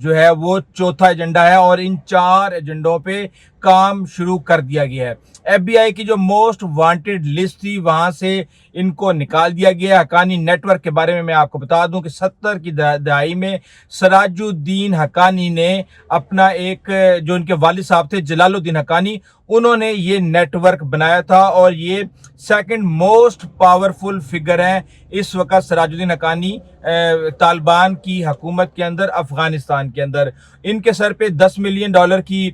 جو ہے وہ چوتھا ایجنڈا ہے اور ان 4 ایجنڈوں پہ کام شروع کر دیا گیا ہے۔ ایف بی آئی کی جو موسٹ وانٹڈ لسٹ تھی وہاں سے ان کو نکال دیا گیا۔ حقانی نیٹ ورک کے بارے میں آپ کو بتا دوں کہ 70 کی دہائی میں سراج الدین حقانی نے اپنا ایک جو ان کے والد صاحب تھے جلال الدین حقانی، انہوں نے یہ نیٹ ورک بنایا تھا اور یہ سیکنڈ موسٹ پاورفل فگر ہیں اس وقت سراج الدین حقانی طالبان کی حکومت کے اندر افغانستان کے اندر۔ ان کے سر پہ $10 ملین کی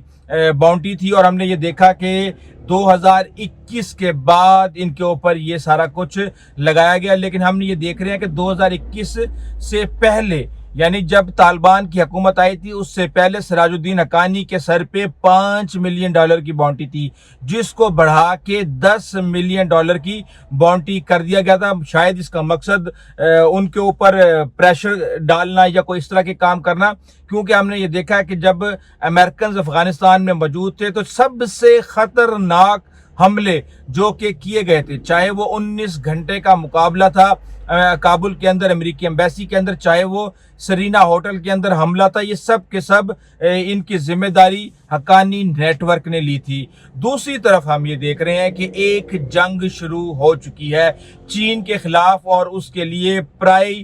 باؤنٹی تھی اور ہم نے یہ دیکھا کہ 2021 کے بعد ان کے اوپر یہ سارا کچھ لگایا گیا، لیکن ہم یہ دیکھ رہے ہیں کہ 2021 سے پہلے یعنی جب طالبان کی حکومت آئی تھی اس سے پہلے سراج الدین حقانی کے سر پہ $5 ملین کی باؤنٹی تھی، جس کو بڑھا کے $10 ملین کی باؤنٹی کر دیا گیا تھا۔ شاید اس کا مقصد ان کے اوپر پریشر ڈالنا یا کوئی اس طرح کے کام کرنا، کیونکہ ہم نے یہ دیکھا کہ جب امریکنز افغانستان میں موجود تھے تو سب سے خطرناک حملے جو کہ کیے گئے تھے، چاہے وہ 19 گھنٹے کا مقابلہ تھا کابل کے اندر امریکی ایمبیسی کے اندر، چاہے وہ سرینا ہوٹل کے اندر حملہ تھا، یہ سب کے سب ان کی ذمہ داری حقانی نیٹ ورک نے لی تھی۔ دوسری طرف ہم یہ دیکھ رہے ہیں کہ ایک جنگ شروع ہو چکی ہے چین کے خلاف اور اس کے لیے پرائی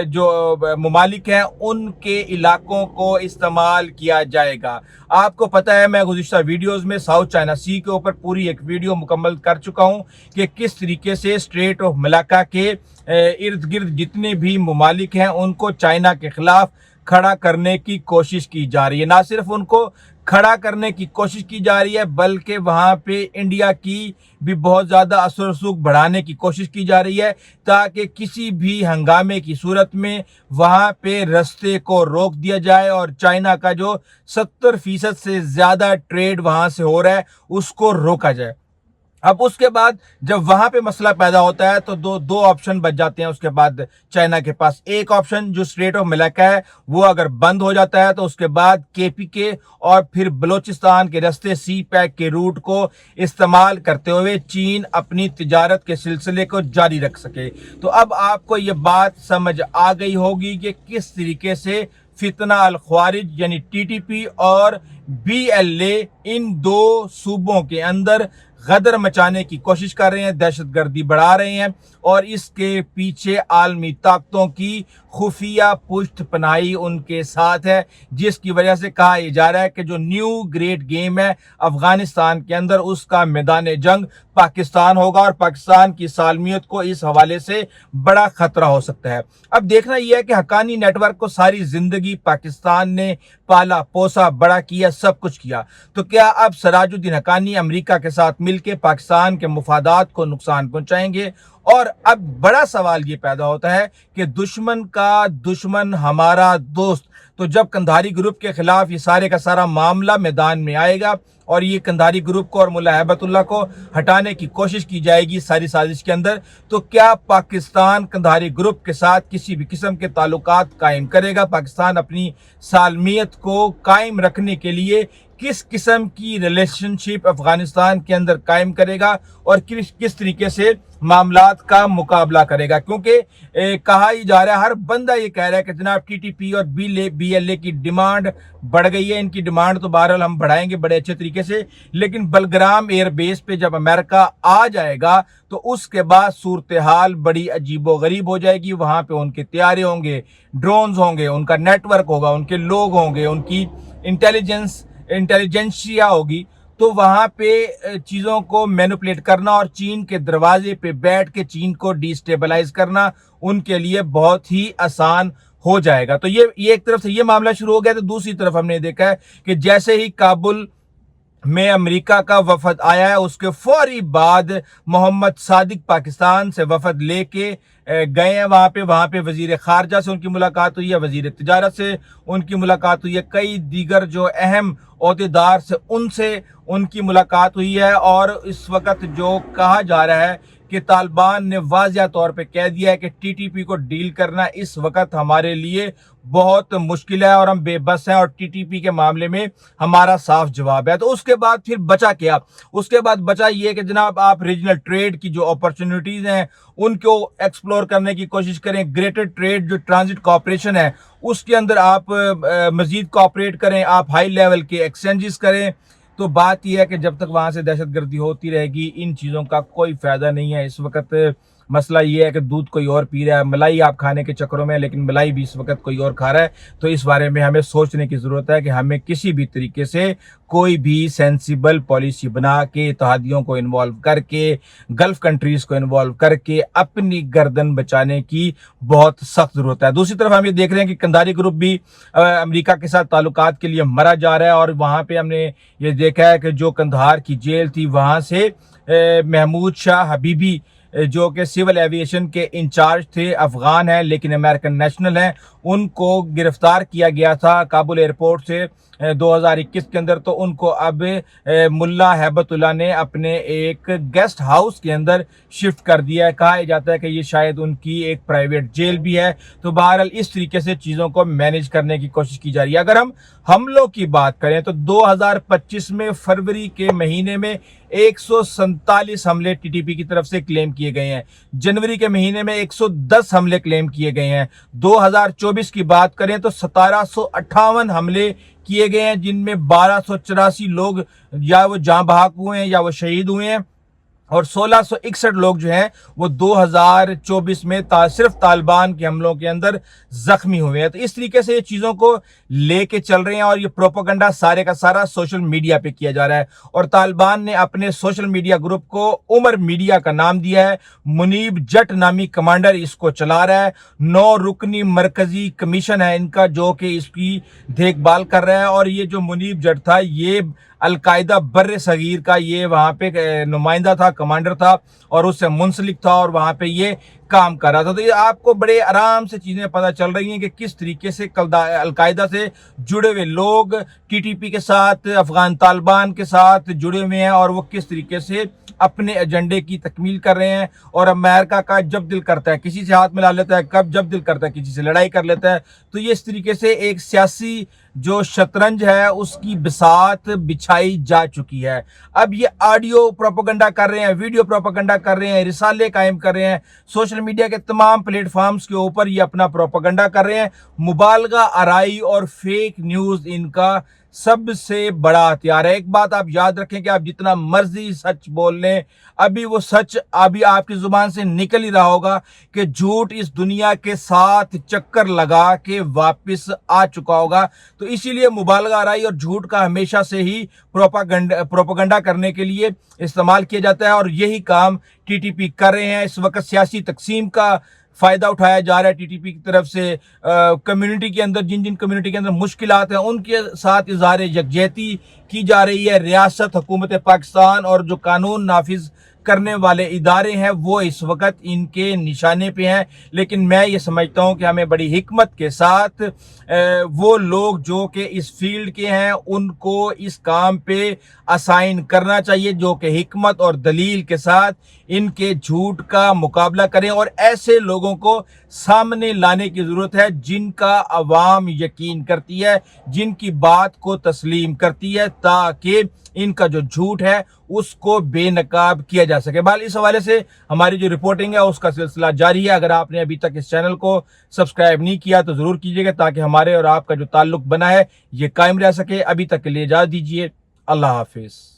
جو ممالک ہیں ان کے علاقوں کو استعمال کیا جائے گا۔ آپ کو پتہ ہے میں گزشتہ ویڈیوز میں ساؤتھ چائنا سی کے اوپر پوری ایک ویڈیو مکمل کر چکا ہوں کہ کس طریقے سے اسٹریٹ آف ملاکا کے ارد گرد جتنے بھی ممالک ہیں ان کو چائنا کے خلاف کھڑا کرنے کی کوشش کی جا رہی ہے۔ نہ صرف ان کو کھڑا کرنے کی کوشش کی جا رہی ہے بلکہ وہاں پہ انڈیا کی بھی بہت زیادہ اثر و رسوخ بڑھانے کی کوشش کی جا رہی ہے تاکہ کسی بھی ہنگامے کی صورت میں وہاں پہ رستے کو روک دیا جائے اور چائنا کا جو 70% سے زیادہ ٹریڈ وہاں سے ہو رہا ہے اس کو روکا جائے۔ اب اس کے بعد جب وہاں پہ مسئلہ پیدا ہوتا ہے تو دو آپشن بچ جاتے ہیں اس کے بعد چائنا کے پاس۔ ایک آپشن جو اسٹریٹ آف ملاکا ہے وہ اگر بند ہو جاتا ہے تو اس کے بعد کے پی کے اور پھر بلوچستان کے رستے سی پیک کے روٹ کو استعمال کرتے ہوئے چین اپنی تجارت کے سلسلے کو جاری رکھ سکے۔ تو اب آپ کو یہ بات سمجھ آ گئی ہوگی کہ کس طریقے سے فتنہ الخوارج یعنی ٹی ٹی پی اور بی ایل اے ان دو صوبوں کے اندر غدر مچانے کی کوشش کر رہے ہیں، دہشت گردی بڑھا رہے ہیں اور اس کے پیچھے عالمی طاقتوں کی خفیہ پشت پناہی ان کے ساتھ ہے، جس کی وجہ سے کہا یہ جا رہا ہے کہ جو نیو گریٹ گیم ہے افغانستان کے اندر اس کا میدان جنگ پاکستان ہوگا اور پاکستان کی سالمیت کو اس حوالے سے بڑا خطرہ ہو سکتا ہے۔ اب دیکھنا یہ ہے کہ حقانی نیٹ ورک کو ساری زندگی پاکستان نے پالا پوسا بڑا کیا، سب کچھ کیا، تو کیا اب سراج الدین حقانی امریکہ کے ساتھ مل کے پاکستان کے مفادات کو نقصان پہنچائیں گے؟ اور اب بڑا سوال یہ پیدا ہوتا ہے کہ دشمن کا دشمن ہمارا دوست، تو جب قندھاری گروپ کے خلاف یہ سارے کا سارا معاملہ میدان میں آئے گا اور یہ قندھاری گروپ کو اور ملا ہیبت اللہ کو ہٹانے کی کوشش کی جائے گی ساری سازش کے اندر، تو کیا پاکستان قندھاری گروپ کے ساتھ کسی بھی قسم کے تعلقات قائم کرے گا؟ پاکستان اپنی سالمیت کو قائم رکھنے کے لیے کس قسم کی ریلیشن شپ افغانستان کے اندر قائم کرے گا اور کس طریقے سے معاملات کا مقابلہ کرے گا؟ کیونکہ کہا ہی جا رہا ہے، ہر بندہ یہ کہہ رہا ہے کہ جناب ٹی ٹی پی اور بی ایل اے کی ڈیمانڈ بڑھ گئی ہے۔ ان کی ڈیمانڈ تو بہرحال ہم بڑھائیں گے بڑے اچھے طریقے سے، لیکن بلگرام ایئر بیس پہ جب امریکہ آ جائے گا تو اس کے بعد صورتحال بڑی عجیب و غریب ہو جائے گی۔ وہاں پہ ان کے طیارے ہوں گے، ڈرونز ہوں گے، ان کا نیٹ ورک ہوگا، ان کے لوگ ہوں گے، ان کی انٹیلیجنسیا ہوگی، تو وہاں پہ چیزوں کو مینوپلیٹ کرنا اور چین کے دروازے پہ بیٹھ کے چین کو ڈی سٹیبلائز کرنا ان کے لیے بہت ہی آسان ہو جائے گا۔ تو یہ ایک طرف سے یہ معاملہ شروع ہو گیا، تو دوسری طرف ہم نے دیکھا ہے کہ جیسے ہی کابل میں امریکہ کا وفد آیا ہے اس کے فوری بعد محمد صادق پاکستان سے وفد لے کے گئے ہیں وہاں پہ وزیر خارجہ سے ان کی ملاقات ہوئی ہے، وزیر تجارت سے ان کی ملاقات ہوئی ہے، کئی دیگر جو اہم عہدیدار سے ان کی ملاقات ہوئی ہے، اور اس وقت جو کہا جا رہا ہے کہ طالبان نے واضح طور پہ کہہ دیا ہے کہ ٹی ٹی پی کو ڈیل کرنا اس وقت ہمارے لیے بہت مشکل ہے اور ہم بے بس ہیں، اور ٹی ٹی پی کے معاملے میں ہمارا صاف جواب ہے۔ تو اس کے بعد پھر بچا کیا؟ اس کے بعد بچا یہ کہ جناب آپ ریجنل ٹریڈ کی جو اپرچونٹیز ہیں ان کو ایکسپلور کرنے کی کوشش کریں، گریٹر ٹریڈ جو ٹرانزٹ کوآپریشن ہے اس کے اندر آپ مزید کوآپریٹ کریں، آپ ہائی لیول کے ایکسچینجز کریں۔ تو بات یہ ہے کہ جب تک وہاں سے دہشت گردی ہوتی رہے گی ان چیزوں کا کوئی فائدہ نہیں ہے۔ اس وقت مسئلہ یہ ہے کہ دودھ کوئی اور پی رہا ہے، ملائی آپ کھانے کے چکروں میں، لیکن ملائی بھی اس وقت کوئی اور کھا رہا ہے۔ تو اس بارے میں ہمیں سوچنے کی ضرورت ہے کہ ہمیں کسی بھی طریقے سے کوئی بھی سینسیبل پالیسی بنا کے اتحادیوں کو انوالو کر کے، گلف کنٹریز کو انوالو کر کے اپنی گردن بچانے کی بہت سخت ضرورت ہے۔ دوسری طرف ہم یہ دیکھ رہے ہیں کہ قندھاری گروپ بھی امریکہ کے ساتھ تعلقات کے لیے مرا جا رہا ہے، اور وہاں پہ ہم نے یہ دیکھا ہے کہ جو قندھار کی جیل تھی وہاں سے محمود شاہ حبیبی جو کہ سول ایویشن کے انچارج تھے، افغان ہیں لیکن امریکن نیشنل ہیں، ان کو گرفتار کیا گیا تھا کابل ایئرپورٹ سے 2021 کے اندر۔ تو ان کو اب ملا ہیبت اللہ نے اپنے ایک گیسٹ ہاؤس کے اندر شفٹ کر دیا ہے۔ کہا جاتا ہے کہ یہ شاید ان کی ایک پرائیویٹ جیل بھی ہے۔ تو بہرحال اس طریقے سے چیزوں کو مینیج کرنے کی کوشش کی جا رہی ہے۔ اگر ہم حملوں کی بات کریں تو 2025 میں فروری کے مہینے میں 147 حملے ٹی ٹی پی کی طرف سے کلیم کیے گئے ہیں، جنوری کے مہینے میں 110 حملے کلیم کیے گئے ہیں، 2024 کی بات کریں تو 1758 حملے کیے گئے ہیں، جن میں 1284 لوگ یا وہ جاں بحق ہوئے ہیں یا وہ شہید ہوئے ہیں، اور 1661 لوگ جو ہیں وہ 2024 میں صرف طالبان کے حملوں کے اندر زخمی ہوئے ہیں۔ تو اس طریقے سے یہ چیزوں کو لے کے چل رہے ہیں، اور یہ پروپیگنڈا سارے کا سارا سوشل میڈیا پہ کیا جا رہا ہے، اور طالبان نے اپنے سوشل میڈیا گروپ کو عمر میڈیا کا نام دیا ہے۔ منیب جٹ نامی کمانڈر اس کو چلا رہا ہے، 9 رکنی مرکزی کمیشن ہے ان کا جو کہ اس کی دیکھ بھال کر رہا ہے، اور یہ جو منیب جٹ تھا یہ القاعدہ بر صغیر کا یہ وہاں پہ نمائندہ تھا، کمانڈر تھا، اور اس سے منسلک تھا، اور وہاں پہ یہ کام کر رہا تھا۔ تو یہ آپ کو بڑے آرام سے چیزیں پتہ چل رہی ہیں کہ کس طریقے سے القاعدہ سے جڑے ہوئے لوگ ٹی ٹی پی کے ساتھ، افغان طالبان کے ساتھ جڑے ہوئے ہیں، اور وہ کس طریقے سے اپنے ایجنڈے کی تکمیل کر رہے ہیں۔ اور امریکہ کا جب دل کرتا ہے کسی سے ہاتھ ملا لیتا ہے، جب دل کرتا ہے کسی سے لڑائی کر لیتا ہے۔ تو یہ اس طریقے سے ایک سیاسی جو شطرنج ہے اس کی بساط بچھائی جا چکی ہے۔ اب یہ آڈیو پروپیگنڈا کر رہے ہیں، ویڈیو پروپیگنڈا کر رہے ہیں، رسالے قائم کر رہے ہیں، سوشل میڈیا کے تمام پلیٹ فارمز کے اوپر یہ اپنا پروپیگنڈا کر رہے ہیں۔ مبالغہ آرائی اور فیک نیوز ان کا سب سے بڑا ہتھیار ہے۔ ایک بات آپ یاد رکھیں کہ آپ جتنا مرضی سچ بول لیں، ابھی وہ سچ ابھی آپ کی زبان سے نکل ہی رہا ہوگا کہ جھوٹ اس دنیا کے ساتھ چکر لگا کے واپس آ چکا ہوگا۔ تو اسی لیے مبالغہ آرائی اور جھوٹ کا ہمیشہ سے ہی پروپیگنڈا کرنے کے لیے استعمال کیا جاتا ہے، اور یہی کام ٹی ٹی پی کر رہے ہیں۔ اس وقت سیاسی تقسیم کا فائدہ اٹھایا جا رہا ہے ٹی ٹی پی کی طرف سے، کمیونٹی کے اندر جن کمیونٹی کے اندر مشکلات ہیں ان کے ساتھ اظہار یکجہتی کی جا رہی ہے۔ ریاست حکومت پاکستان اور جو قانون نافذ کرنے والے ادارے ہیں وہ اس وقت ان کے نشانے پہ ہیں، لیکن میں یہ سمجھتا ہوں کہ ہمیں بڑی حکمت کے ساتھ وہ لوگ جو کہ اس فیلڈ کے ہیں ان کو اس کام پہ اسائن کرنا چاہیے، جو کہ حکمت اور دلیل کے ساتھ ان کے جھوٹ کا مقابلہ کریں، اور ایسے لوگوں کو سامنے لانے کی ضرورت ہے جن کا عوام یقین کرتی ہے، جن کی بات کو تسلیم کرتی ہے، تاکہ ان کا جو جھوٹ ہے اس کو بے نقاب کیا جا سکے۔ بہرحال اس حوالے سے ہماری جو رپورٹنگ ہے اس کا سلسلہ جاری ہے۔ اگر آپ نے ابھی تک اس چینل کو سبسکرائب نہیں کیا تو ضرور کیجئے گا، تاکہ ہمارے اور آپ کا جو تعلق بنا ہے یہ قائم رہ سکے۔ ابھی تک کے لیے اجازت دیجیے، اللہ حافظ۔